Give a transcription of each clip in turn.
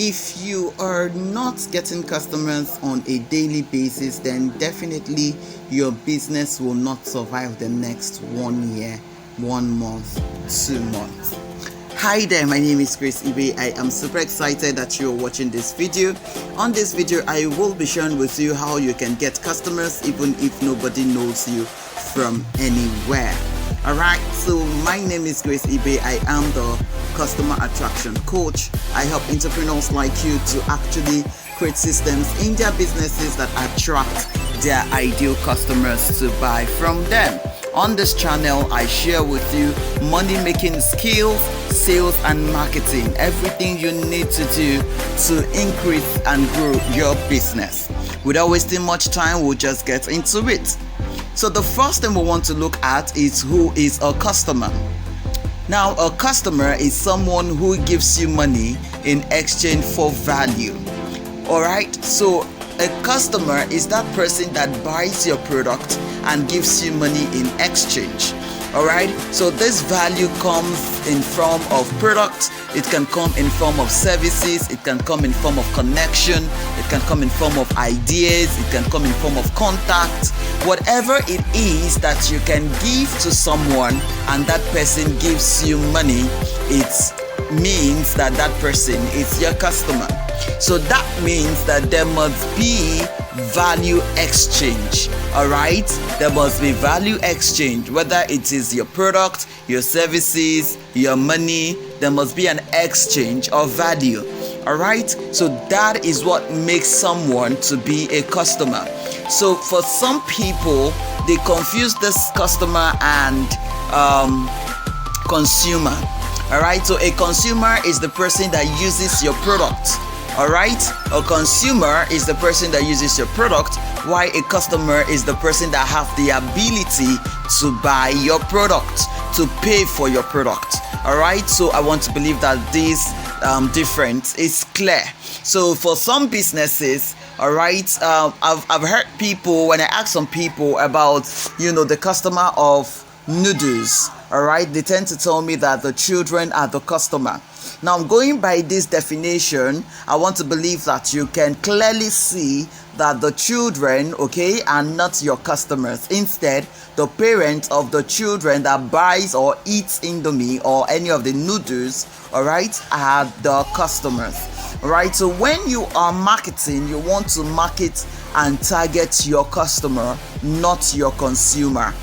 If you are not getting customers on a daily basis, then definitely your business will not survive the next 1 year, 1 month, 2 months. Hi there, my name is Grace Ibe. I am super excited that you're watching this video. On this video, I will be sharing with you how you can get customers even if nobody knows you from anywhere. Alright, so my name is Grace Ibe. I am the customer attraction coach. I help entrepreneurs like you to actually create systems in their businesses that attract their ideal customers to buy from them. On this channel, I share with you money making skills, sales and marketing, everything you need to do to increase and grow your business. Without wasting much time, we'll just get into it. So the first thing we want to look at is who is a customer. Now, a customer is someone who gives you money in exchange for value. Alright, so a customer is that person that buys your product and gives you money in exchange. Alright, so this value comes in form of product, it can come in form of services, it can come in form of connection, it can come in form of ideas, it can come in form of contact. Whatever it is that you can give to someone and that person gives you money, it means that that person is your customer. So that means that there must be value exchange. Alright, there must be value exchange, whether it is your product, your services, your money, there must be an exchange of value. Alright, so that is what makes someone to be a customer. So for some people, they confuse this customer and consumer. Alright, so a consumer is the person that uses your product. Alright, a consumer is the person that uses your product, while a customer is the person that have the ability to buy your product, to pay for your product. Alright, so I want to believe that this difference is clear. So for some businesses, alright, I've heard people, when I ask some people about, the customer of noodles, alright, they tend to tell me that the children are the customer. Now, I'm going by this definition. I want to believe that you can clearly see that the children, okay, are not your customers. Instead, the parents of the children that buys or eats Indomie or any of the noodles, alright, are the customers. Alright, so when you are marketing, you want to market and target your customer, not your consumer.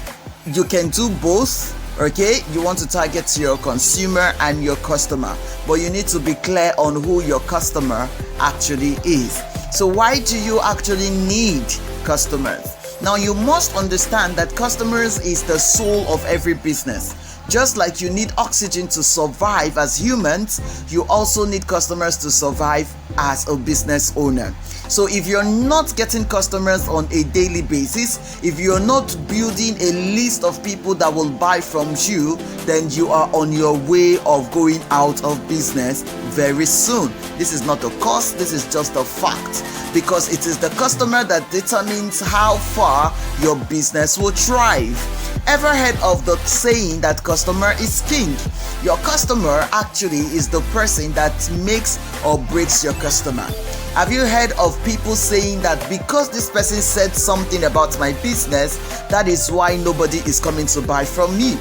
You can do both. Okay, you want to target your consumer and your customer, but you need to be clear on who your customer actually is. So why do you actually need customers? Now, you must understand that customers is the soul of every business. Just like you need oxygen to survive as humans, you also need customers to survive as a business owner. So if you're not getting customers on a daily basis, if you're not building a list of people that will buy from you, then you are on your way of going out of business very soon. This is not a curse, this is just a fact, because it is the customer that determines how far your business will thrive. Ever heard of the saying that customer is king? Your customer actually is the person that makes or breaks your customer. Have you heard of people saying that because this person said something about my business, that is why nobody is coming to buy from me?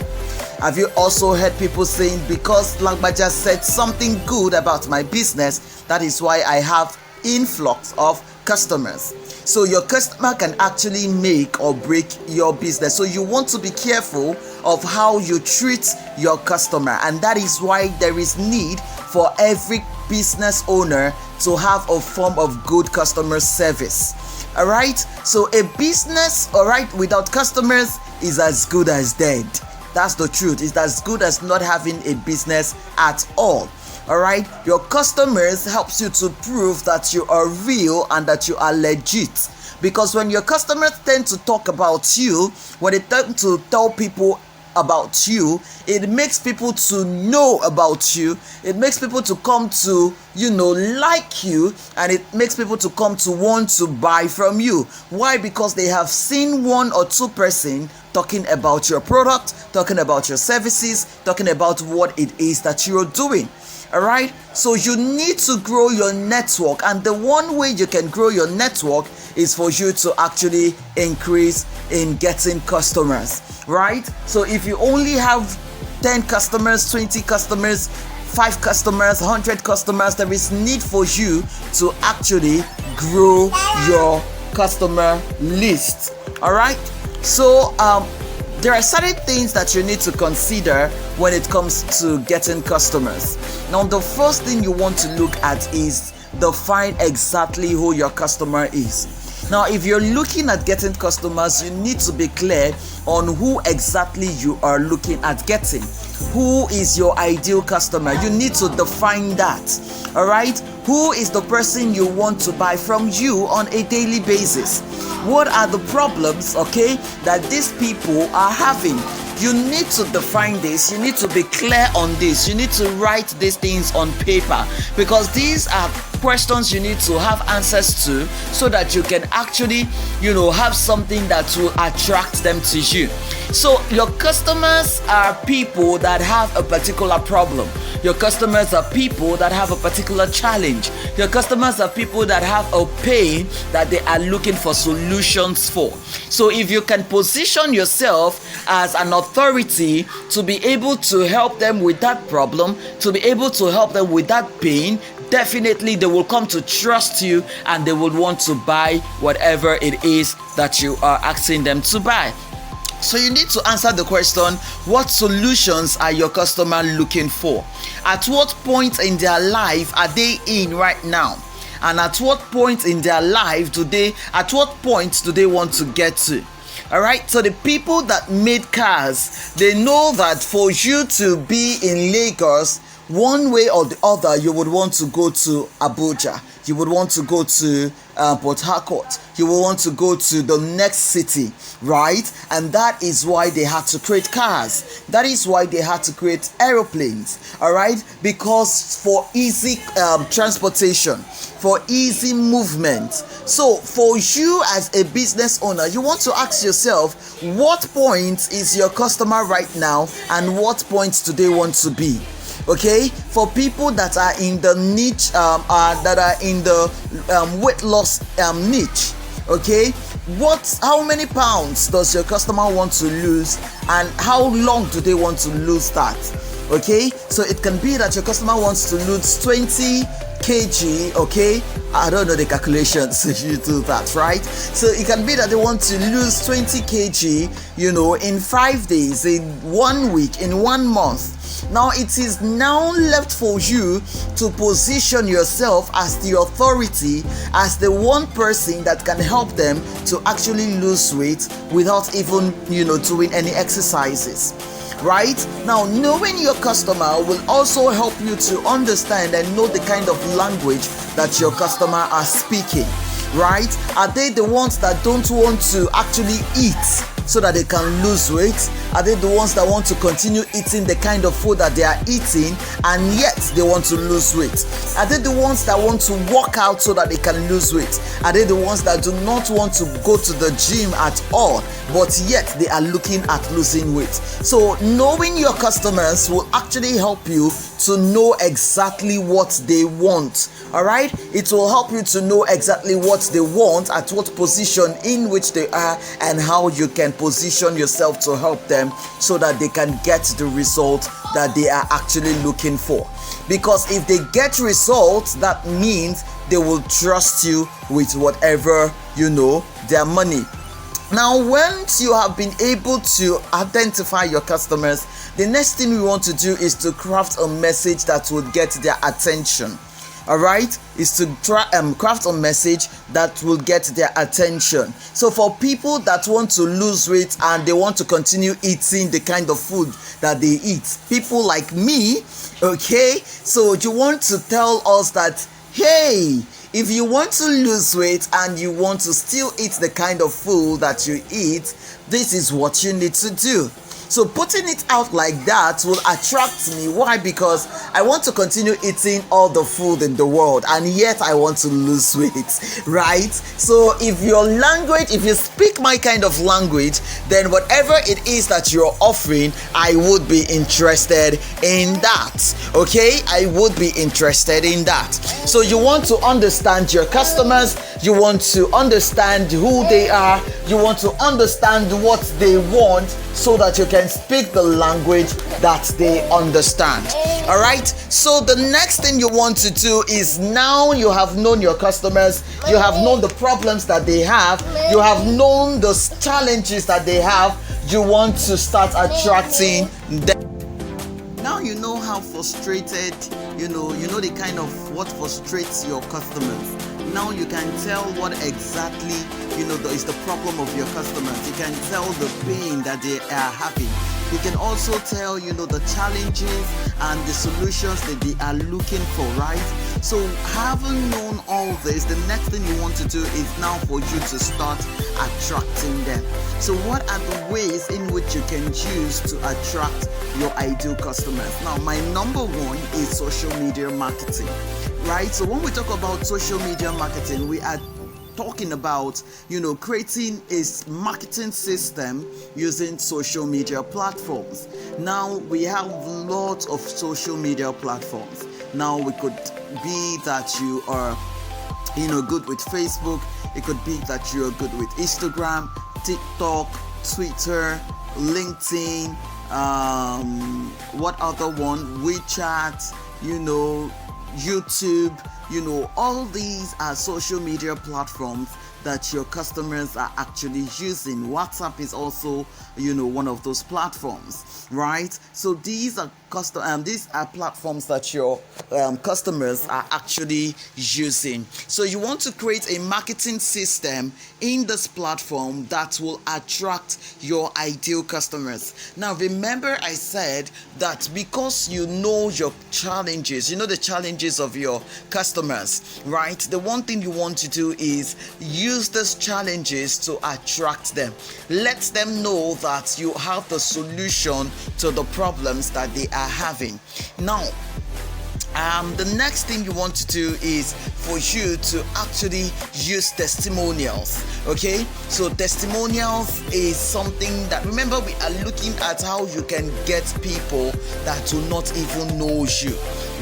Have you also heard people saying because Langbaja said something good about my business, that is why I have influx of customers? So your customer can actually make or break your business. So you want to be careful of how you treat your customer, and that is why there is need for every business owner to have a form of good customer service. Alright, so a business, alright, without customers is as good as dead. That's the truth. It's as good as not having a business at all. Alright, your customers helps you to prove that you are real and that you are legit. Because when your customers tend to talk about you, when they tend to tell people about you, it makes people to know about you, it makes people to come to like you, and it makes people to come to want to buy from you. Why? Because they have seen one or two person talking about your product, talking about your services, talking about what it is that you're doing. All right, so you need to grow your network, and the one way you can grow your network is for you to actually increase in getting customers, right? So if you only have 10 customers, 20 customers, 5 customers, 100 customers, there is need for you to actually grow your customer list. All right, so there are certain things that you need to consider when it comes to getting customers. Now, the first thing you want to look at is define exactly who your customer is. Now, if you're looking at getting customers, you need to be clear on who exactly you are looking at getting. Who is your ideal customer? You need to define that. All right? Who is the person you want to buy from you on a daily basis? What are the problems, okay, that these people are having? You need to define this. You need to be clear on this. You need to write these things on paper, because these are questions you need to have answers to, so that you can actually, have something that will attract them to you. So your customers are people that have a particular problem. Your customers are people that have a particular challenge. Your customers are people that have a pain that they are looking for solutions for. So if you can position yourself as an authority to be able to help them with that problem, to be able to help them with that pain, definitely they will come to trust you, and they will want to buy whatever it is that you are asking them to buy. So you need to answer the question, what solutions are your customer looking for? At what point in their life are they in right now? And at what point in their life do they want to get to? All right, so the people that made cars, they know that for you to be in Lagos, one way or the other, you would want to go to Abuja, you would want to go to Port Harcourt, you will want to go to the next city, right? And that is why they had to create cars. That is why they had to create aeroplanes, all right? Because for easy transportation, for easy movement. So for you as a business owner, you want to ask yourself, what point is your customer right now, and what points do they want to be? Okay, for people that are in the niche, that are in the weight loss niche, okay, how many pounds does your customer want to lose, and how long do they want to lose that? Okay, so it can be that your customer wants to lose 20 kg, okay, I don't know the calculations, so you do that, right? So it can be that they want to lose 20 kg, in 5 days, in 1 week, in 1 month. Now it is now left for you to position yourself as the authority, as the one person that can help them to actually lose weight without even, doing any exercises. Right? Now, knowing your customer will also help you to understand and know the kind of language that your customer are speaking. Right? Are they the ones that don't want to actually eat so that they can lose weight? Are they the ones that want to continue eating the kind of food that they are eating, and yet they want to lose weight? Are they the ones that want to work out so that they can lose weight? Are they the ones that do not want to go to the gym at all, but yet they are looking at losing weight? So knowing your customers will actually help you to know exactly what they want. All right, it will help you to know exactly what they want, at what position in which they are, and how you can position yourself to help them so that they can get the result that they are actually looking for. Because if they get results, that means they will trust you with whatever, their money. Now, once you have been able to identify your customers, the next thing we want to do is to craft a message that will get their attention. All right, is to craft a message that will get their attention. So for people that want to lose weight and they want to continue eating the kind of food that they eat, people like me, okay, so you want to tell us that, hey, if you want to lose weight and you want to still eat the kind of food that you eat, this is what you need to do. So putting it out like that will attract me. Why? Because I want to continue eating all the food in the world, and yet I want to lose weight, right? So if your language, if you speak my kind of language, then whatever it is that you're offering, I would be interested in that. Okay, I would be interested in that. So you want to understand your customers, you want to understand who they are, you want to understand what they want, so that you can speak the language that they understand. All right, so the next thing you want to do is, now you have known your customers, you have known the problems that they have, you have known the challenges that they have, you want to start attracting them. Now you know how frustrated, you know the kind of what frustrates your customers. Now you can tell what exactly is the problem of your customers. You can tell the pain that they are having. You can also tell the challenges and the solutions that they are looking for, right? So having known all this, the next thing you want to do is now for you to start attracting them. So what are the ways in which you can use to attract your ideal customers? Now, my number one is social media marketing, right? So when we talk about social media marketing, we are talking about creating a marketing system using social media platforms. Now we have lots of social media platforms. Now we could be that you are good with Facebook. It could be that you are good with Instagram, TikTok, Twitter, LinkedIn, what other one, WeChat, YouTube. All these are social media platforms that your customers are actually using. WhatsApp is also one of those platforms, right? So these are platforms that your customers are actually using. So you want to create a marketing system in this platform that will attract your ideal customers. Now remember, I said that because you know your challenges, the challenges of your customers, right? The one thing you want to do is use these challenges to attract them. Let them know that you have the solution to the problems that they are having. Now, the next thing you want to do is for you to actually use testimonials. Okay, so testimonials is something that, remember, we are looking at how you can get people that do not even know you,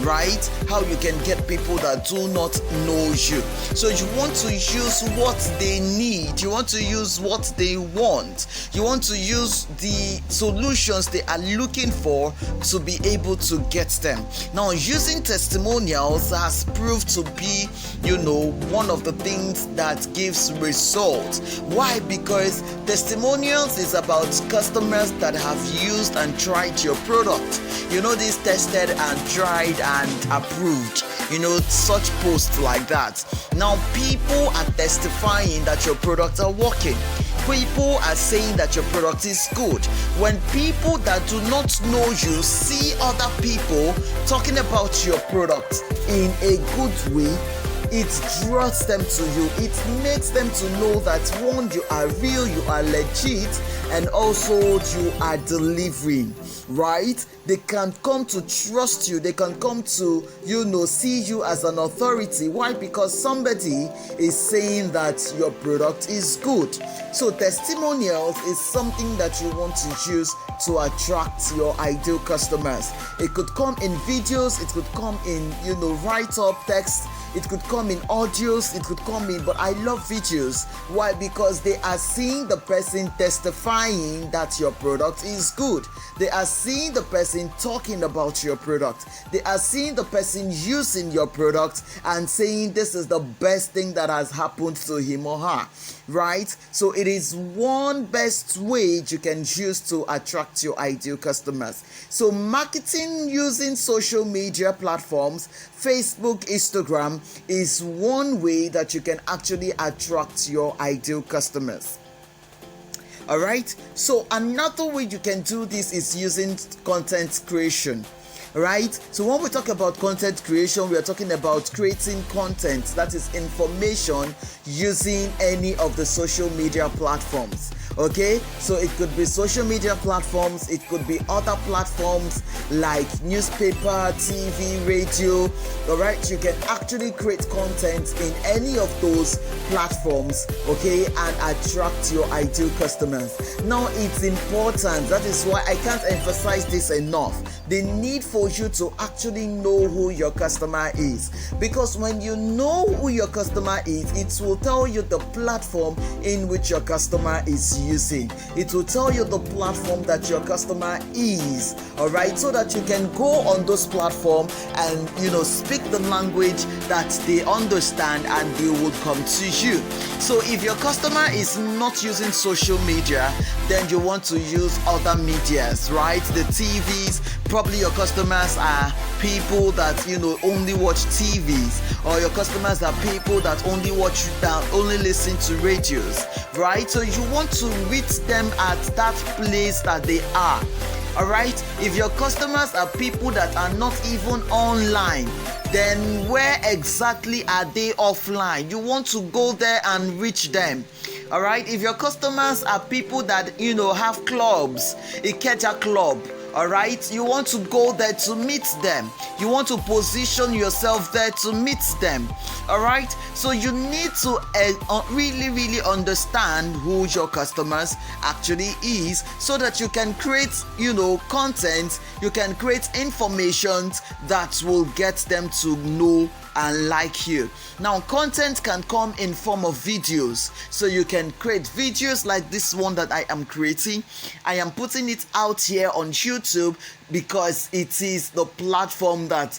right? How you can get people that do not know you. So you want to use what they need, you want to use what they want, you want to use the solutions they are looking for to be able to get them. Now, using testimonials has proved to be one of the things that gives results. Why? Because testimonials is about customers that have used and tried your product. This tested and tried and approved, such posts like that. Now people are testifying that your products are working. People are saying that your product is good. When people that do not know you see other people talking about your product in a good way, it draws them to you. It makes them to know that, one, you are real, you are legit, and also you are delivering, right? They can come to trust you. They can come to, see you as an authority. Why? Because somebody is saying that your product is good. So testimonials is something that you want to use to attract your ideal customers. It could come in videos, it could come in, write-up text, it could come in audios, it could come in, but I love videos. Why? Because they are seeing the person testifying that your product is good. They are seeing the person talking about your product. They are seeing the person using your product and saying this is the best thing that has happened to him or her, right? So it is one best way you can use to attract your ideal customers. So marketing using social media platforms, Facebook, Instagram, is one way that you can actually attract your ideal customers. All right, so another way you can do this is using content creation. Right? So when we talk about content creation, we are talking about creating content, that is information, using any of the social media platforms. Okay, so it could be social media platforms, it could be other platforms like newspaper, TV, radio. All right, you can actually create content in any of those platforms, okay, and attract your ideal customers. Now it's important, that is why I can't emphasize this enough, the need for you to actually know who your customer is, because when you know who your customer is, it will tell you the platform in which your customer is using. It will tell you the platform that your customer is, all right, so that you can go on those platforms and speak the language that they understand and they will come to you. So if your customer is not using social media, then you want to use other medias, right? The TVs, probably your customers are people that only watch TVs, or your customers are people that only listen to radios, right? So you want to reach them at that place that they are. All right, if your customers are people that are not even online, then where exactly are they offline? You want to go there and reach them. All right, if your customers are people that have clubs, a Ikeja club, all right, you want to go there to meet them. You want to position yourself there to meet them. All right, so you need to really understand who your customers actually is, so that you can create content, you can create information that will get them to know and like you. Now content can come in form of videos, so you can create videos like this one that I am creating. I am putting it out here on YouTube because it is the platform that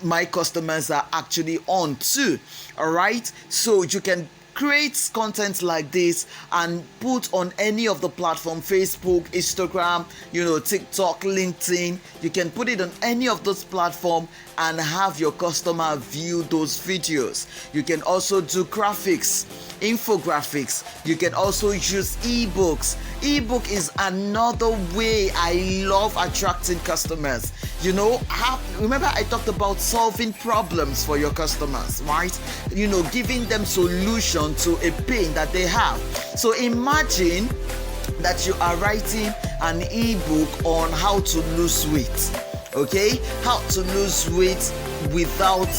my customers are actually on too. All right, so you can create content like this and put on any of the platform, Facebook, Instagram, TikTok, LinkedIn. You can put it on any of those platforms and have your customer view those videos. You can also do graphics, infographics. You can also use ebooks. Ebook is another way I love attracting customers. Remember I talked about solving problems for your customers, right? Giving them solution to a pain that they have. So imagine that you are writing an ebook on how to lose weight. Okay, how to lose weight without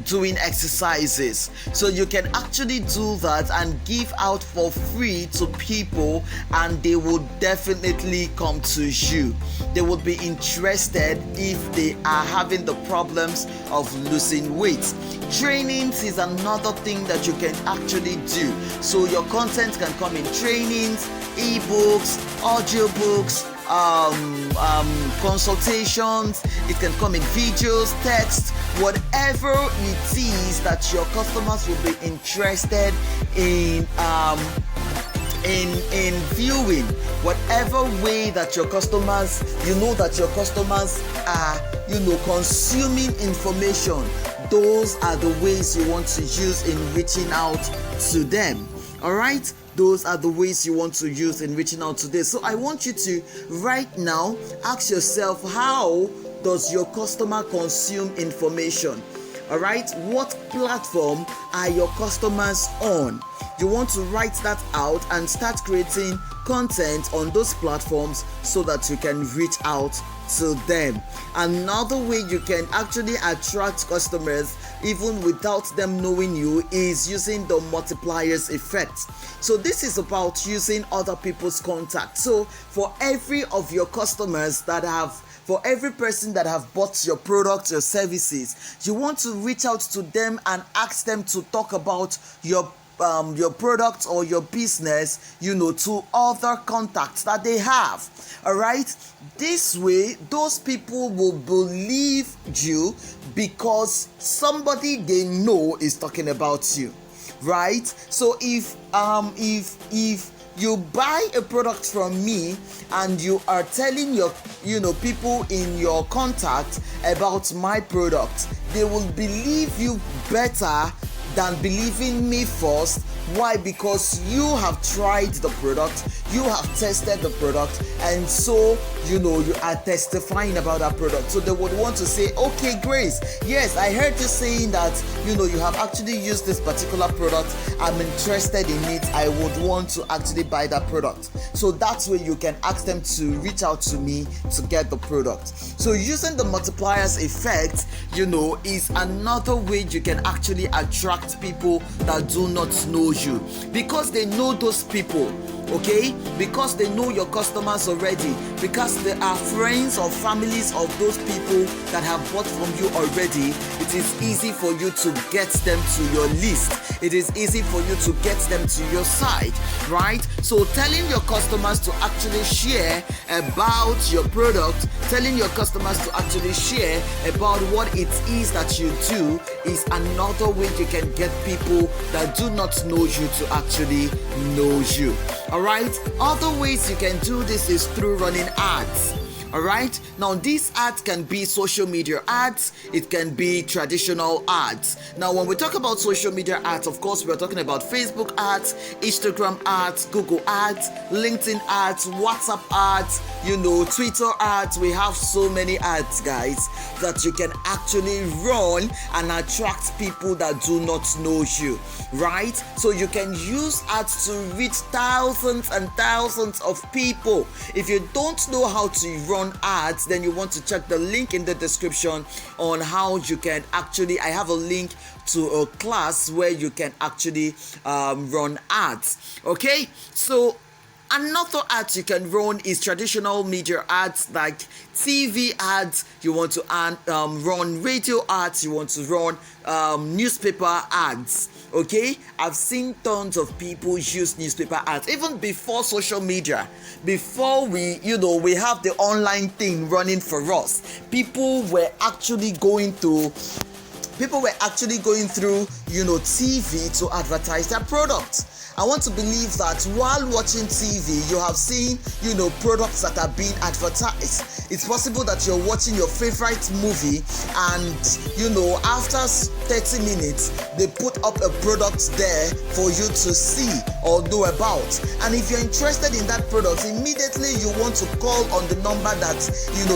doing exercises. So you can actually do that and give out for free to people, and they will definitely come to you. They will be interested if they are having the problems of losing weight. Trainings is another thing that you can actually do. So your content can come in trainings, ebooks, audiobooks, consultations. It can come in videos, text, whatever it is that your customers will be interested in viewing. Whatever way that your customers are consuming information, those are the ways you want to use in reaching out to them. All right, those are the ways you want to use in reaching out to them. So I want you to right now ask yourself, how does your customer consume information? All right, what platform are your customers on? You want to write that out and start creating content on those platforms so that you can reach out to them. Another way you can actually attract customers even without them knowing you is using the multipliers effect. So this is about using other people's contacts. So for every of your customers for every person that have bought your products, your services, you want to reach out to them and ask them to talk about your product or your business, to other contacts that they have. All right, this way those people will believe you because somebody they know is talking about you, right? So if you buy a product from me and you are telling your people in your contact about my product, they will believe you better than believing me first Why? Because you have tried the product, you have tested the product, and so you are testifying about that product. So they would want to say, okay, Grace, yes, I heard you saying that you have actually used this particular product. I'm interested in it. I would want to actually buy that product. So that's where you can ask them to reach out to me to get the product. So using the multipliers effect, is another way you can actually attract people that do not know you, because they know those people. Okay, because they know your customers already, because they are friends or families of those people that have bought from you already. It is easy for you to get them to your list. It is easy for you to get them to your site, right? So telling your customers to actually share about your product, telling your customers to actually share about what it is that you do is another way you can get people that do not know you to actually know you. Alright, other ways you can do this is through running ads. Alright, now these ads can be social media ads, it can be traditional ads. Now when we talk about social media ads, of course we're talking about Facebook ads, Instagram ads, Google ads, LinkedIn ads, WhatsApp ads, Twitter ads. We have so many ads, guys, that you can actually run and attract people that do not know you, right? So you can use ads to reach thousands and thousands of people. If you don't know how to run ads, then you want to check the link in the description on how you can actually, I have a link to a class where you can actually run ads. Okay, so another ads you can run is traditional media ads like TV ads. You want to run radio ads, you want to run newspaper ads. Okay, I've seen tons of people use newspaper ads even before social media, before we have the online thing running for us. People were actually going through TV to advertise their products. I want to believe that while watching TV, you have seen, products that are being advertised. It's possible that you're watching your favorite movie and, after 30 minutes, they put up a product there for you to see or know about. And if you're interested in that product, immediately you want to call on the number that,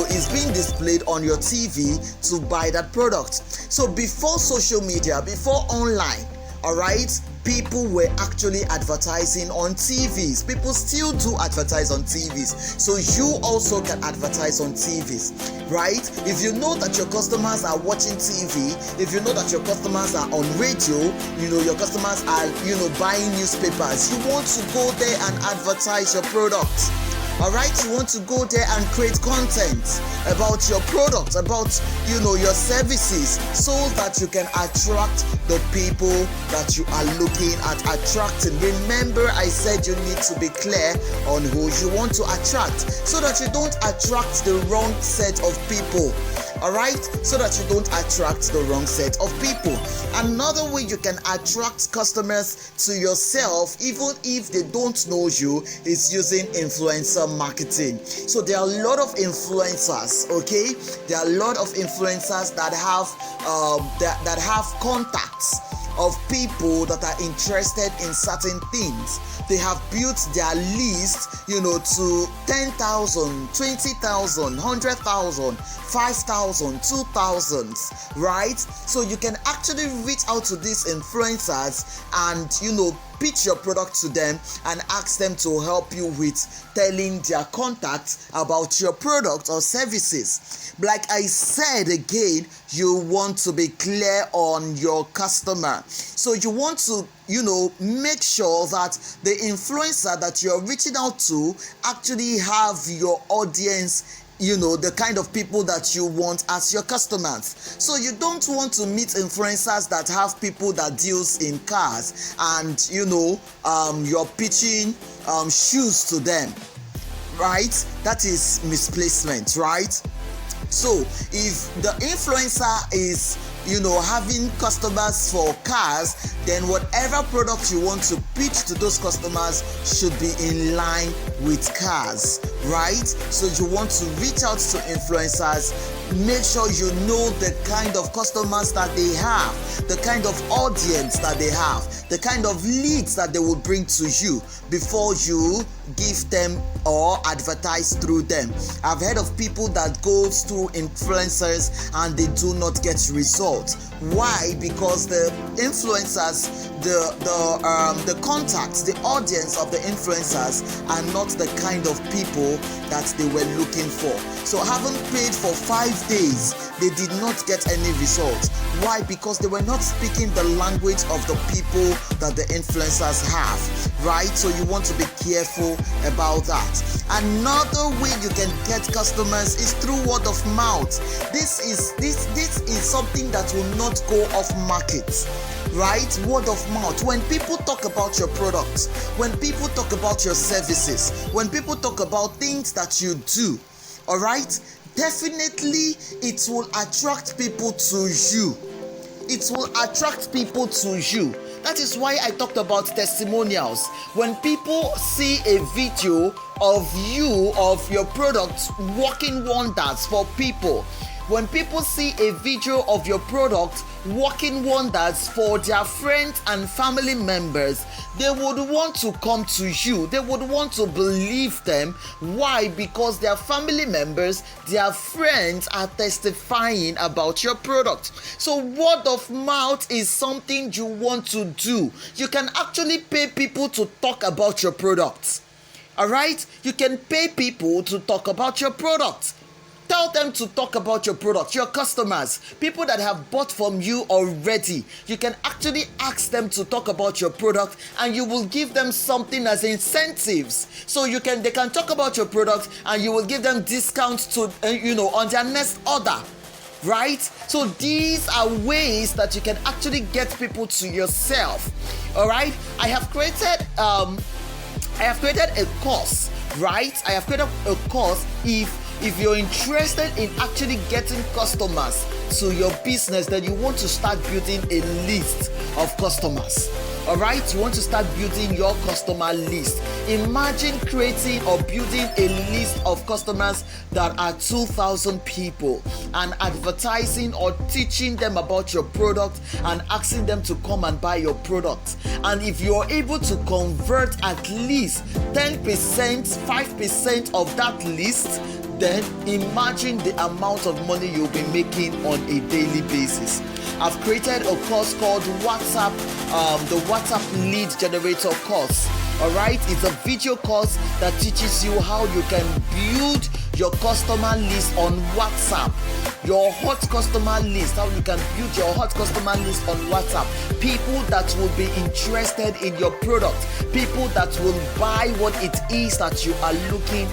is being displayed on your TV to buy that product. So before social media, before online, alright, people were actually advertising on TVs. People still do advertise on TVs. So you also can advertise on TVs, right? If you know that your customers are watching TV, if you know that your customers are on radio, your customers are, buying newspapers, you want to go there and advertise your product. Alright, you want to go there and create content about your product, about your services, so that you can attract the people that you are looking at attracting. Remember, I said you need to be clear on who you want to attract, so that you don't attract the wrong set of people. Alright, so that you don't attract the wrong set of people. Another way you can attract customers to yourself, even if they don't know you, is using influencer marketing. So there are a lot of influencers, okay? There are a lot of influencers that have contacts of people that are interested in certain things. They have built their list, to 10,000, 20,000, 100,000, 5,000, 2,000, right? So you can actually reach out to these influencers and, pitch your product to them and ask them to help you with telling their contacts about your product or services. Like I said again, you want to be clear on your customer. So you want to, make sure that the influencer that you're reaching out to actually have your audience, the kind of people that you want as your customers. So you don't want to meet influencers that have people that deals in cars and you're pitching shoes to them, right? That is misplacement, right? So if the influencer is having customers for cars, then whatever product you want to pitch to those customers should be in line with cars, right? So you want to reach out to influencers Make sure you know the kind of customers that they have, the kind of audience that they have, the kind of leads that they will bring to you before you give them or advertise through them. I've heard of people that goes through influencers and they do not get results. Why? Because the influencers, the contacts, the audience of the influencers are not the kind of people that they were looking for. So having paid for 5 days, they did not get any results. Why? Because they were not speaking the language of the people that the influencers have, right? So you want to be careful about that. Another way you can get customers is through word of mouth. This is something that will not go off market, right? Word of mouth. When people talk about your products, when people talk about your services, when people talk about things that you do, all right, definitely it will attract people to you. It will attract people to you. That is why I talked about testimonials. When people see a video of you, of your products working wonders for people, when people see a video of your product working wonders for their friends and family members, they would want to come to you. They would want to believe them. Why? Because their family members, their friends are testifying about your product. So word of mouth is something you want to do. You can actually pay people to talk about your products. All right? You can pay people to talk about your product. Tell them to talk about your product, your customers, people that have bought from you already. You can actually ask them to talk about your product and you will give them something as incentives. So they can talk about your product and you will give them discounts to on their next order. Right? So these are ways that you can actually get people to yourself. All right? I have created a course, right? I have created a course if you're interested in actually getting customers to your business, then you want to start building a list of customers. All right, you want to start building your customer list. Imagine creating or building a list of customers that are 2,000 people and advertising or teaching them about your product and asking them to come and buy your product. And if you're able to convert at least 10%, 5% of that list, then imagine the amount of money you'll be making on a daily basis. I've created a course called WhatsApp, the WhatsApp Lead Generator course. All right, it's a video course that teaches you how you can build your customer list on WhatsApp. Your hot customer list, how you can build your hot customer list on WhatsApp. People that will be interested in your product, people that will buy what it is that you are looking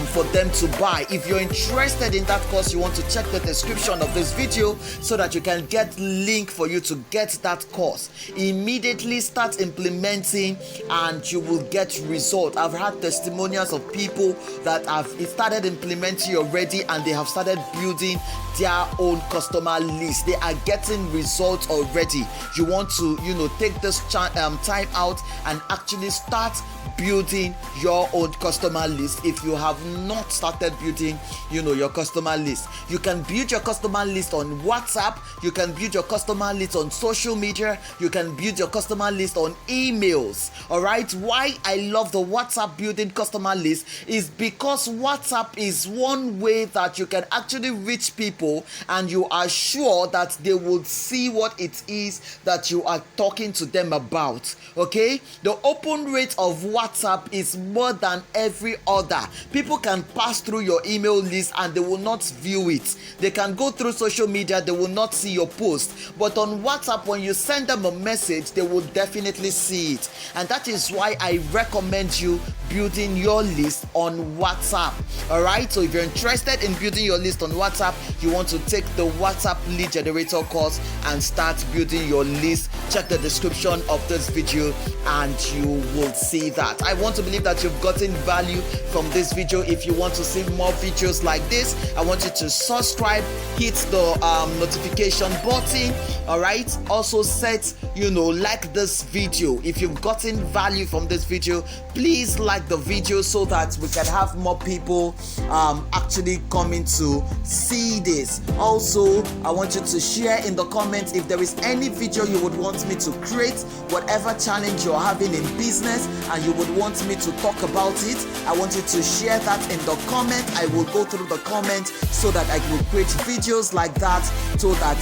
for them to buy. If you're interested in that course, you want to check the description of this video so that you can get link for you to get that course. Immediately start implementing and you will get result. I've had testimonials of people that have started implementing already and they have started building their own customer list. They are getting results already. You want to take this time out and actually start building your own customer list. If you have not started building your customer list, you can build your customer list on WhatsApp, you can build your customer list on social media, you can build your customer list on emails. All right, why I love the WhatsApp building customer list is because WhatsApp is one way that you can actually reach people and you are sure that they will see what it is that you are talking to them about. Okay, the open rate of WhatsApp is more than every other. People can pass through your email list and they will not view it. They can go through social media, they will not see your post. But on WhatsApp, when you send them a message, they will definitely see it. And that is why I recommend you building your list on WhatsApp. All right, so if you're interested in building your list on WhatsApp, you want to take the WhatsApp Lead Generator course and start building your list. Check the description of this video and you will see that. I want to believe that you've gotten value from this video. If you want to see more videos like this, I want you to subscribe, hit the notification button. All right, also set like this video. If you've gotten value from this video, please like the video so that we can have more people actually coming to see this. business. Also, I want you to share in the comments if there is any video you would want me to create, whatever challenge you're having in business and you would want me to talk about it. I want you to share that in the comment. I will go through the comments so that I will create videos like that, so that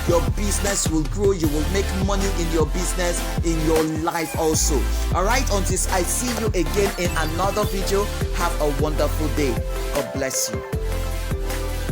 your business will grow, you will make money in your business, in your life also. All right, until I see you again in another video, have a wonderful day. God bless you.